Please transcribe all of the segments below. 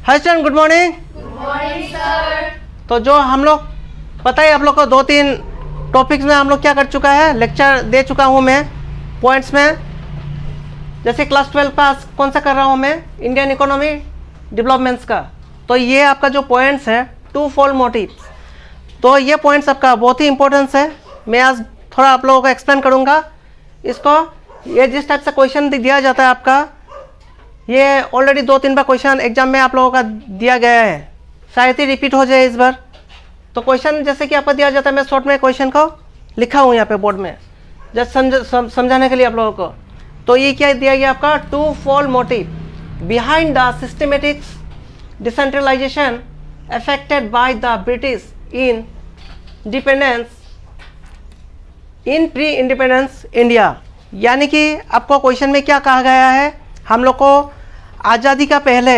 Hi student, good morning. Good morning sir. तो जो हम लोग पता है आप लोग को 2-3 टॉपिक्स में हम लोग क्या कर चुका है, लेक्चर दे चुका हूँ मैं पॉइंट्स में। जैसे क्लास 12 का कौन सा कर रहा हूँ मैं, इंडियन इकोनॉमी डेवलपमेंट्स का। तो ये आपका जो पॉइंट्स है टू फोल्ड मोटिव्स, तो ये पॉइंट्स आपका बहुत ही इंपॉर्टेंस है। मैं आज थोड़ा आप लोगों को एक्सप्लेन करूँगा इसको। ये जिस टाइप से क्वेश्चन दिया जाता है आपका, ये ऑलरेडी 2-3 बार क्वेश्चन एग्जाम में आप लोगों का दिया गया है, शायद ही रिपीट हो जाए इस बार। तो क्वेश्चन जैसे कि आपको दिया जाता है, मैं शॉर्ट में क्वेश्चन को लिखा हूँ यहाँ पे बोर्ड में जस्ट समझाने के लिए आप लोगों को। तो ये क्या दिया गया आपका, two fold motive behind the systematic decentralisation affected by the British in pre independence India. यानी कि आपको क्वेश्चन में क्या कहा गया है, हम लोग को आज़ादी का पहले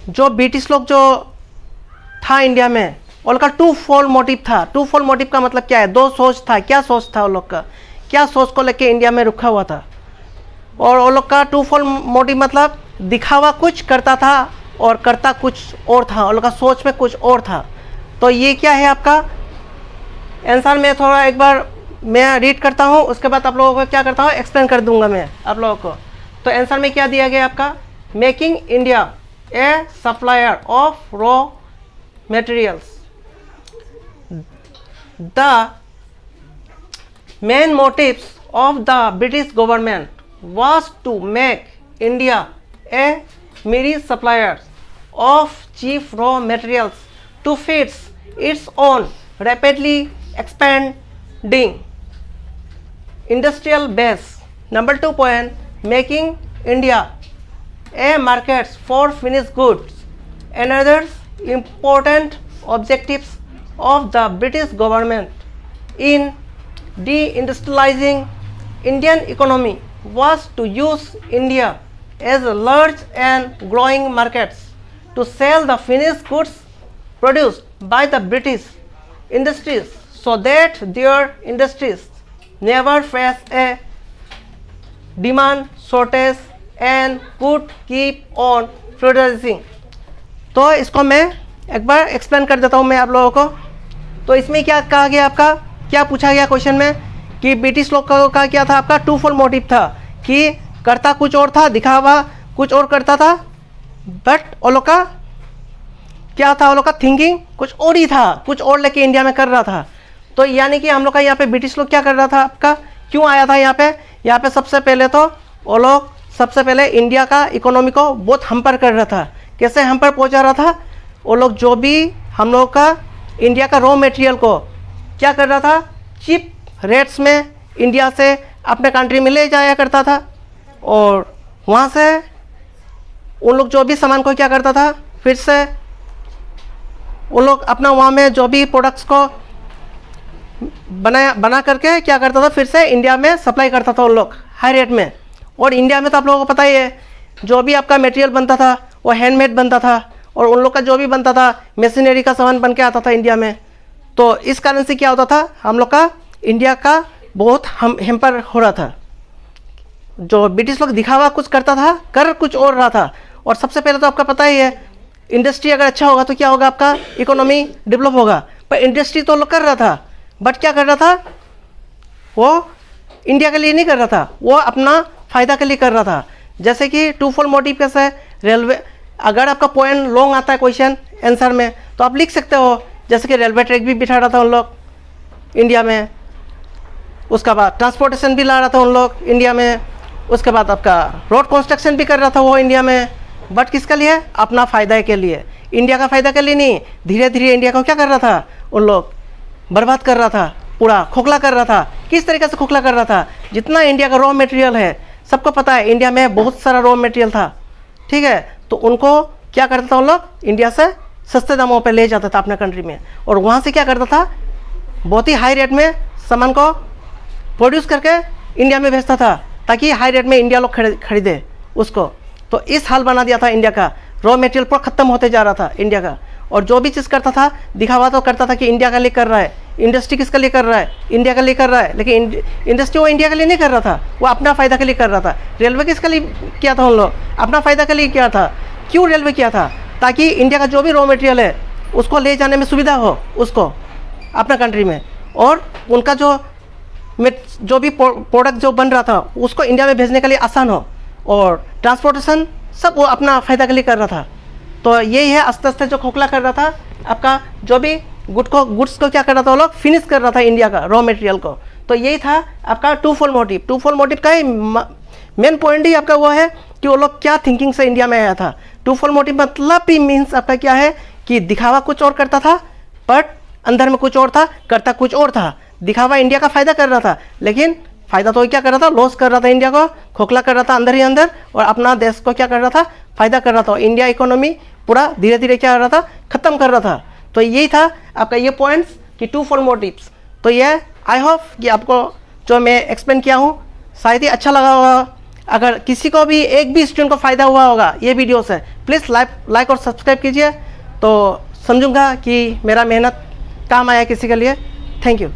जो ब्रिटिश लोग जो था इंडिया में, उनका टू फोल्ड मोटिव था। टू फोल्ड मोटिव का मतलब क्या है, दो सोच था। क्या सोच था उन लोग का, क्या सोच को लेके इंडिया में रुका हुआ था। और उन लोग का टू फोल्ड मोटिव मतलब दिखावा कुछ करता था और करता कुछ और था, उन लोग का सोच में कुछ और था। तो ये क्या है आपका आंसर, में थोड़ा एक बार मैं रीड करता हूँ, उसके बाद आप लोगों को क्या करता हूँ एक्सप्लेन कर दूंगा मैं आप लोगों को। तो आंसर में क्या दिया गया आपका, making India a supplier of raw materials. The main motives of the British government was to make India a merry supplier of cheap raw materials to fit its own rapidly expanding industrial base. Number 2 point, making India a market for finished goods. Another important objectives of the British government in deindustrializing Indian economy was to use India as a large and growing markets to sell the finished goods produced by the British industries, so that their industries never face a demand shortage and could keep on producing. तो इसको मैं एक बार explain कर देता हूँ मैं आप लोगों को। तो इसमें क्या कहा गया आपका, क्या पूछा गया क्वेश्चन में कि ब्रिटिश लोग का क्या था आपका, टू फोल्ड मोटिव था कि करता कुछ और था, दिखावा कुछ और करता था, बट वो लोग का क्या था, वो लोग का थिंकिंग कुछ और ही था, कुछ और लेके इंडिया में कर रहा था। तो यानी कि हम लोग का यहाँ पे ब्रिटिश लोग क्या कर रहा था आपका, क्यों आया था यहाँ पे सबसे पहले तो वो लोग सबसे पहले इंडिया का इकोनॉमी को बहुत हमपर कर रहा था। कैसे हमपर पहुँचा रहा था, वो लोग जो भी हम लोग का इंडिया का रॉ मटेरियल को क्या कर रहा था, चीप रेट्स में इंडिया से अपने कंट्री में ले जाया करता था। और वहाँ से उन लोग जो भी सामान को क्या करता था, फिर से उन लोग अपना वहाँ में जो भी प्रोडक्ट्स को बना करके क्या करता था, फिर से इंडिया में सप्लाई करता था उन लोग हाई रेट में। और इंडिया में तो आप लोगों को पता ही है, जो भी आपका मटेरियल बनता था वो हैंडमेड बनता था, और उन लोग का जो भी बनता था मशीनरी का सामान बन के आता था इंडिया में। तो इस कारण से क्या होता था, हम लोग का इंडिया का बहुत हेम्पर हो रहा था। जो ब्रिटिश लोग दिखावा कुछ करता था, कर कुछ और रहा था। और सबसे पहले तो आपका पता ही है, इंडस्ट्री अगर अच्छा होगा तो क्या होगा, आपका इकोनॉमी डेवलप होगा। पर इंडस्ट्री तो लोग कर रहा था, बट क्या कर रहा था, वो इंडिया के लिए नहीं कर रहा था, वो अपना फ़ायदा के लिए कर रहा था। जैसे कि टू फोल्ड मोटिव कैसे, रेलवे, अगर आपका पॉइंट लॉन्ग आता है क्वेश्चन आंसर में तो आप लिख सकते हो, जैसे कि रेलवे ट्रैक भी बिठा रहा था उन लोग इंडिया में, उसके बाद ट्रांसपोर्टेशन भी ला रहा था उन लोग इंडिया में, उसके बाद आपका रोड कंस्ट्रक्शन भी कर रहा था वो इंडिया में। बट किसके लिए, अपना फ़ायदा के लिए, इंडिया का फ़ायदा के लिए नहीं। धीरे धीरे इंडिया को क्या कर रहा था, उन लोग बर्बाद कर रहा था, पूरा खोखला कर रहा था। किस तरीके से खोखला कर रहा था, जितना इंडिया का रॉ मटेरियल है, सबको पता है इंडिया में बहुत सारा रॉ मटेरियल था, ठीक है। तो उनको क्या करता था, उन लोग इंडिया से सस्ते दामों पर ले जाता था अपने कंट्री में, और वहाँ से क्या करता था, बहुत ही हाई रेट में सामान को प्रोड्यूस करके इंडिया में भेजता था, ताकि हाई रेट में इंडिया लोग खरीदे उसको। तो इस हाल बना दिया था इंडिया का, रॉ मटेरियल पूरा ख़त्म होते जा रहा था इंडिया का। और जो भी चीज़ करता था, दिखावा तो करता था कि इंडिया के लिए कर रहा है, इंडस्ट्री किसके लिए कर रहा है, इंडिया के लिए कर रहा है, लेकिन इंडस्ट्री वो इंडिया के लिए नहीं कर रहा था, वो अपना फ़ायदा के लिए कर रहा था। रेलवे किसके लिए किया था उन लोग, अपना फ़ायदा के लिए किया था। क्यों रेलवे किया था? ताकि इंडिया का जो भी रॉ मटेरियल है उसको ले जाने में सुविधा हो उसको अपना कंट्री में, और उनका जो भी प्रोडक्ट जो बन रहा था उसको इंडिया में भेजने के लिए आसान हो, और ट्रांसपोर्टेशन सब वो अपना फ़ायदा के लिए कर रहा था। तो यही है, आस्ते आस्ते जो खोखला कर रहा था आपका जो भी गुड्स को क्या कर रहा था वो लोग फिनिश कर रहा था इंडिया का रॉ मटेरियल को। तो यही था आपका टूफोल्ड मोटिव। टूफोल्ड मोटिव का ही मेन पॉइंट ही आपका वो है कि वो लोग क्या थिंकिंग से इंडिया में आया था। टूफोल्ड मोटिव मतलब ही मीन्स आपका क्या है कि दिखावा कुछ और करता था बट अंदर में कुछ और था, करता कुछ और था। दिखावा इंडिया का फ़ायदा कर रहा था, लेकिन फ़ायदा तो क्या कर रहा था, लॉस कर रहा था इंडिया को, खोखला कर रहा था अंदर ही अंदर, और अपना देश को क्या कर रहा था, फ़ायदा कर रहा था। इंडिया इकोनॉमी पूरा धीरे धीरे क्या कर रहा था, ख़त्म कर रहा था। तो यही था आपका ये पॉइंट्स कि टूफोल्ड मोटिव्स। तो ये आई होप कि आपको जो मैं एक्सप्लेन किया हूँ शायद ही अच्छा लगा होगा। अगर किसी को भी एक भी स्टूडेंट को फ़ायदा हुआ होगा ये वीडियो से, प्लीज़ लाइक और सब्सक्राइब कीजिए, तो समझूंगा कि मेरा मेहनत काम आया किसी के लिए। Thank you.